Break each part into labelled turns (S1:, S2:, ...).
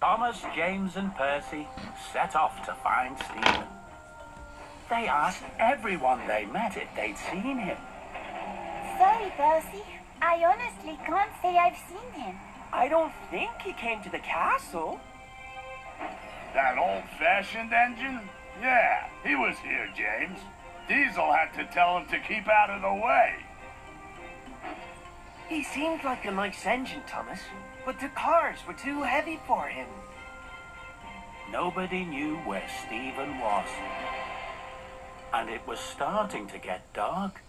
S1: Thomas, James and Percy set off to find Stephen. They asked everyone they met if they'd seen him.
S2: Sorry, Percy. I honestly can't say I've seen him.
S3: I don't think he came to the castle.
S4: That old-fashioned engine? Yeah, he was here, James. Diesel had to tell him to keep out of the way.
S3: He seemed like a nice engine, Thomas, but the cars were too heavy for him.
S1: Nobody knew where Stephen was. And it was starting to get dark.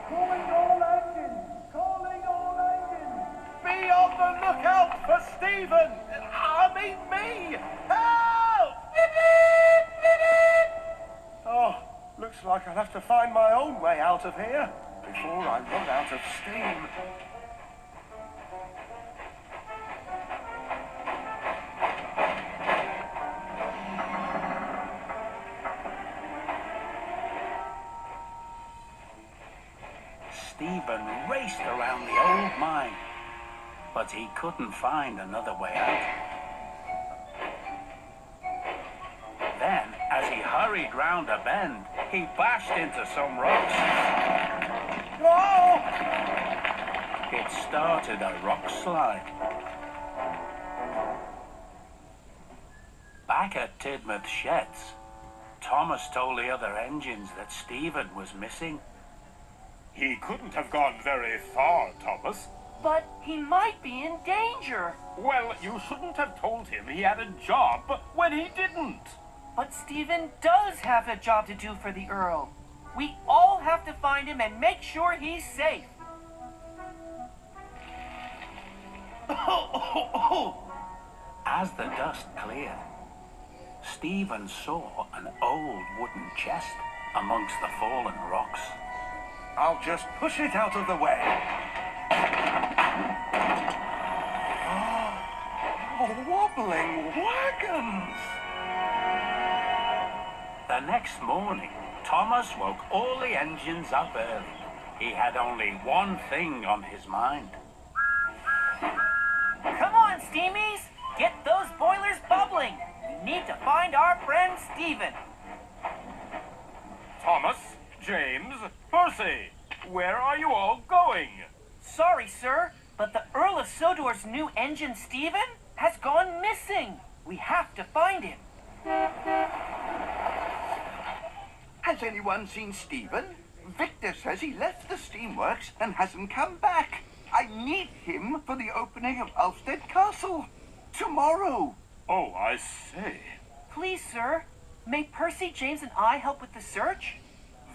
S4: Calling all engines! Calling all engines! Be on the lookout for Stephen! I mean me! Help! Oh, looks like I'll have to find my own way out of here before I run out of steam.
S1: Stephen raced around the old mine, but he couldn't find another way out. Then, as he hurried round a bend, he bashed into some rocks.
S4: Whoa!
S1: It started a rock slide. Back at Tidmouth Sheds, Thomas told the other engines that Stephen was missing.
S4: He couldn't have gone very far, Thomas.
S3: But he might be in danger.
S4: Well, you shouldn't have told him he had a job when he didn't.
S3: But Stephen does have a job to do for the Earl. We all have to find him and make sure he's safe.
S1: As the dust cleared, Stephen saw an old wooden chest amongst the fallen rocks.
S4: I'll just push it out of the way. Oh, wobbling wagons!
S1: The next morning, Thomas woke all the engines up early. He had only one thing on his mind.
S3: Come on, Steamies! Get those boilers bubbling! We need to find our friend Stephen.
S4: Thomas, James, Percy, where are you all going?
S3: Sorry, sir, but the Earl of Sodor's new engine, Stephen, has gone missing. We have to find him.
S5: Has anyone seen Stephen? Victor says he left the steamworks and hasn't come back. I need him for the opening of Ulfstead Castle. Tomorrow.
S4: Oh, I see.
S3: Please, sir, may Percy, James, and I help with the search?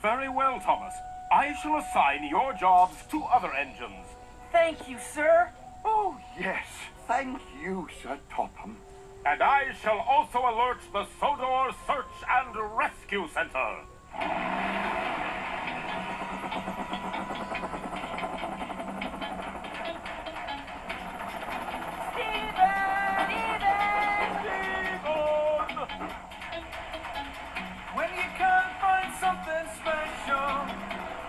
S4: Very well, Thomas. I shall assign your jobs to other engines.
S3: Thank you, sir.
S5: Oh, yes. Thank you, Sir Topham.
S4: And I shall also alert the Sodor Search and Rescue Center.
S6: When you can't find something special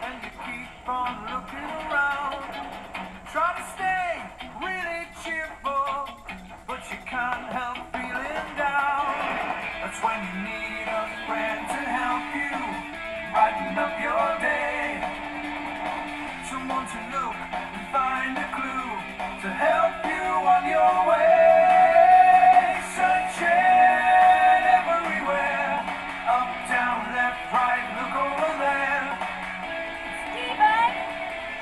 S6: and you keep on looking around, try to stay really cheerful, but you can't help feeling down. That's when you need a friend to help you brighten up your day. Someone to look and find a clue to help you on your way. Sunshine everywhere, up, down, left, right, look over there.
S2: Stephen!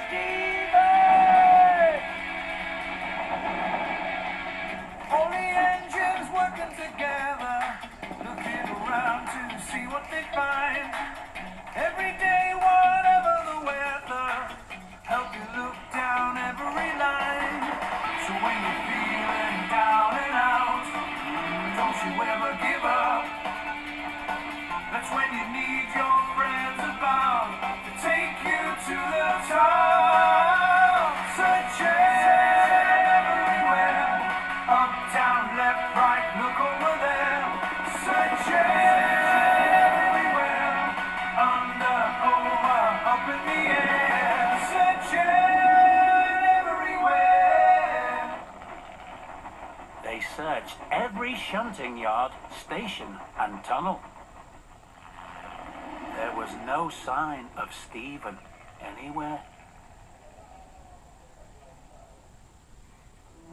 S6: Stephen! All the engines working together, looking around to see what they find. Every day, whatever the weather, help you look
S1: shunting yard, station, and tunnel. There was no sign of Stephen anywhere.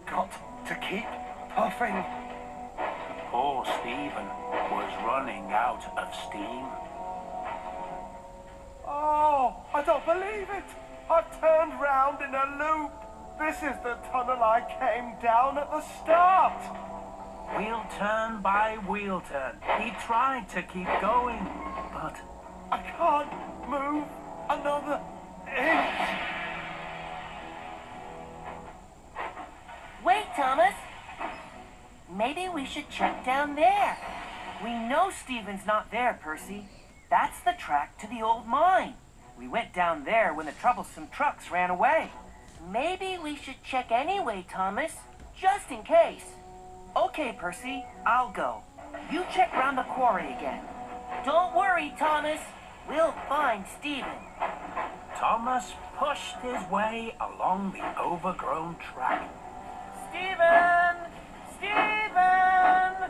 S4: Got to keep puffing.
S1: Poor Stephen was running out of steam.
S4: Oh, I don't believe it. I've turned round in a loop. This is the tunnel I came down at the start.
S1: Wheel turn by wheel turn, he tried to keep going, but
S4: I can't move another inch.
S3: Wait, Thomas. Maybe we should check down there. We know Stephen's not there, Percy. That's the track to the old mine. We went down there when the troublesome trucks ran away. Maybe we should check anyway, Thomas, just in case. Okay, Percy, I'll go. You check round the quarry again. Don't worry, Thomas. We'll find Stephen.
S1: Thomas pushed his way along the overgrown track.
S3: Stephen! Stephen!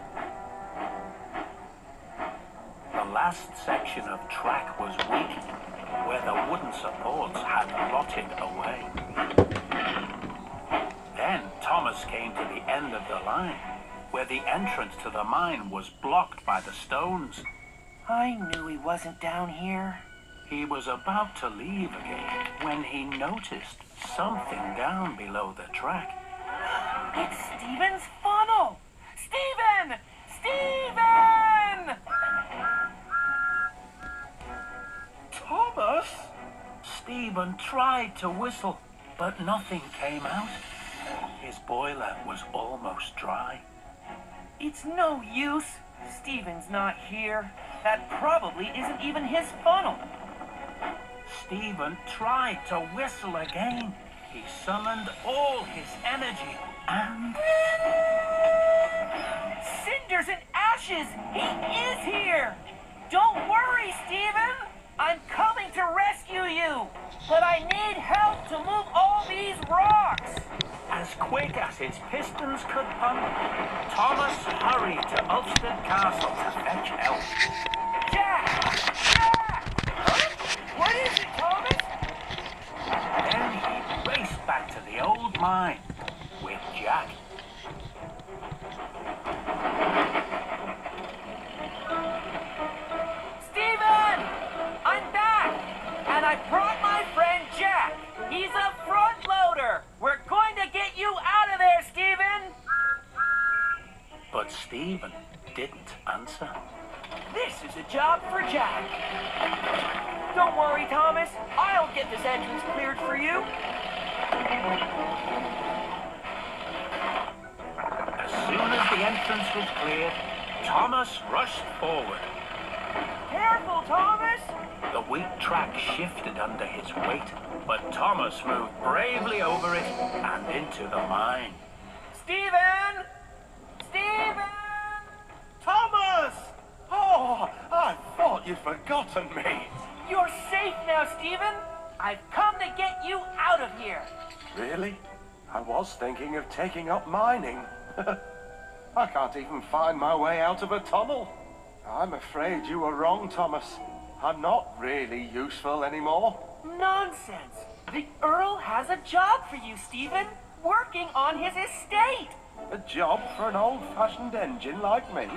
S1: The last section of track was weak, where the wooden supports had rotted away. Then Thomas came to the end of the line, where the entrance to the mine was blocked by the stones.
S3: I knew he wasn't down here.
S1: He was about to leave again when he noticed something down below the track.
S3: It's Stephen's funnel! Stephen! Stephen!
S4: Thomas?
S1: Stephen tried to whistle, but nothing came out. His boiler was almost dry.
S3: It's no use. Stephen's not here. That probably isn't even his funnel.
S1: Stephen tried to whistle again. He summoned all his energy and...
S3: Cinders and ashes! He is here! Don't worry, Stephen! I'm coming to rescue you! But I need help to move all these rocks!
S1: As quick as his pistons could pump, Thomas hurried to Ulfstead Castle to fetch help.
S3: Jack! Jack! Huh? What is it, Thomas?
S1: Then he raced back to the old mine with Jack.
S3: Stephen! I'm back! And I brought my friend Jack. He's a front loader. We're going to get you out of there, Stephen!
S1: But Stephen didn't answer.
S3: This is a job for Jack. Don't worry, Thomas. I'll get this entrance cleared for you.
S1: As soon as the entrance was cleared, Thomas rushed forward.
S3: Careful, Thomas!
S1: The weak track shifted under his weight, but Thomas moved bravely over it and into the mine.
S3: Stephen! Stephen!
S4: Thomas! Oh, I thought you'd forgotten me.
S3: You're safe now, Stephen. I've come to get you out of here.
S4: Really? I was thinking of taking up mining. I can't even find my way out of a tunnel. I'm afraid you were wrong, Thomas. I'm not really useful anymore.
S3: Nonsense. The Earl has a job for you, Stephen. Working on his estate.
S4: A job for an old-fashioned engine like me?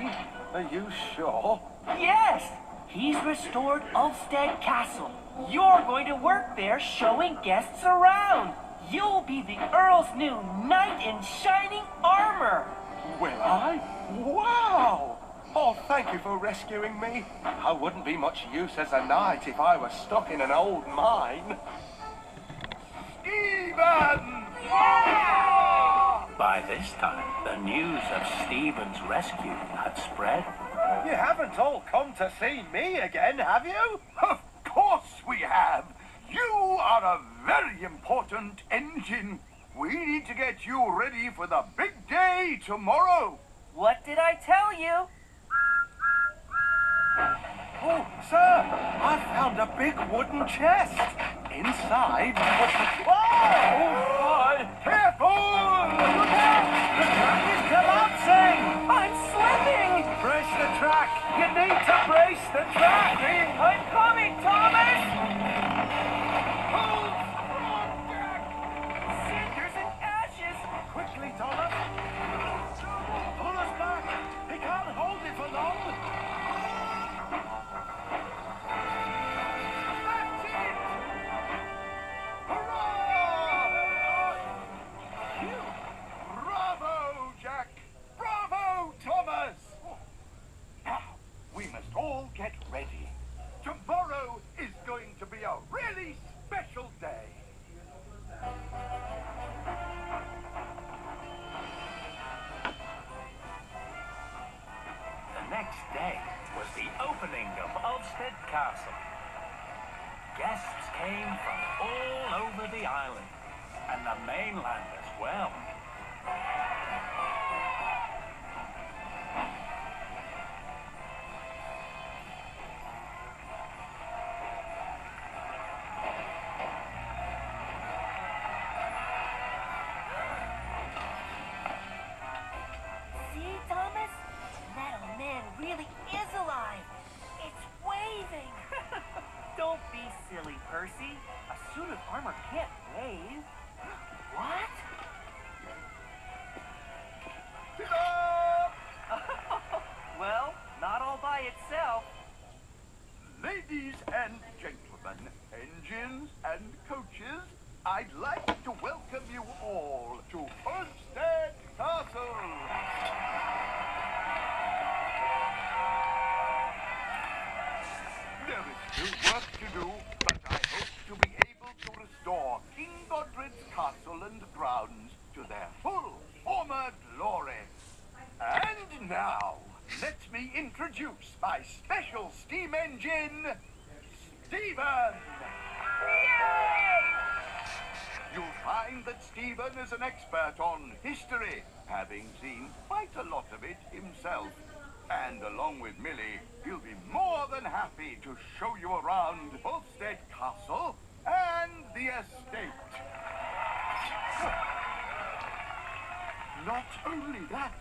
S4: Are you sure?
S3: Yes. He's restored Ulfstead Castle. You're going to work there showing guests around. You'll be the Earl's new knight in shining armor.
S4: Will I? Wow! Oh, thank you for rescuing me. I wouldn't be much use as a knight if I was stuck in an old mine. Stephen!
S3: Yeah!
S1: By this time, the news of Stephen's rescue had spread.
S4: You haven't all come to see me again, have you?
S5: Of course we have. You are a very important engine. We need to get you ready for the big day tomorrow.
S3: What did I tell you?
S4: Oh, sir, I found a big wooden chest. Inside was... Whoa!
S5: Careful!
S4: Look out! The track is collapsing!
S3: I'm slipping!
S1: Castle. Guests came from all over the island, and the mainland as well.
S2: See, Thomas? That old man really is alive. It's waving.
S3: Don't be silly, Percy. A suit of armor can't wave. What? Well, not all by itself.
S5: Ladies and gentlemen, engines and coaches, I'd like to welcome you all to Homestead Castle. There is still work to do, but I hope to be able to restore King Godred's castle and grounds to their full former glory. And now, let me introduce my special steam engine, Stephen! You'll find that Stephen is an expert on history, having seen quite a lot of it himself. And along with Millie, he'll be more than happy to show you around Homestead Castle and the estate. Not only that,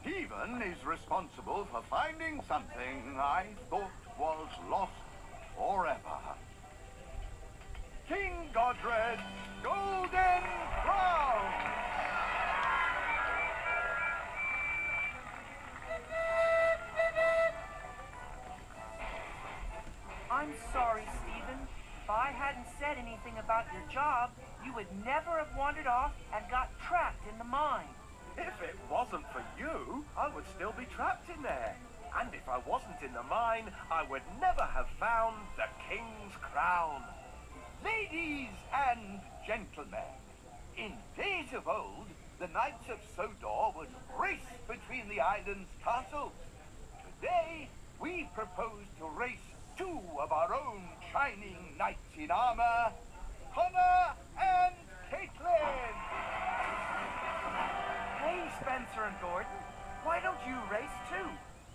S5: Stephen is responsible for finding something I thought was lost forever. King Godred's Golden Crown!
S3: I'm sorry, Stephen. If I hadn't said anything about your job, you would never have wandered off and got trapped in the mine.
S4: If it wasn't for you, I would still be trapped in there. And if I wasn't in the mine, I would never have found the King's Crown.
S5: Ladies and gentlemen, in days of old, the Knights of Sodor would race between the island's castles. Today, we propose to race two of our own shining knights in armor, Connor and Caitlin.
S3: Hey, Spencer and Gordon, why don't you race too?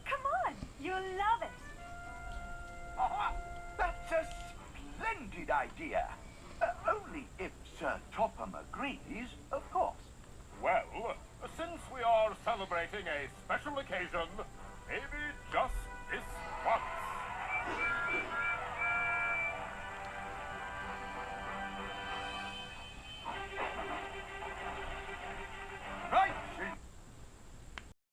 S2: Come on, you'll love it.
S5: That's a splendid idea. Only if Sir Topham agrees, of course.
S4: Well, since we are celebrating a special occasion, maybe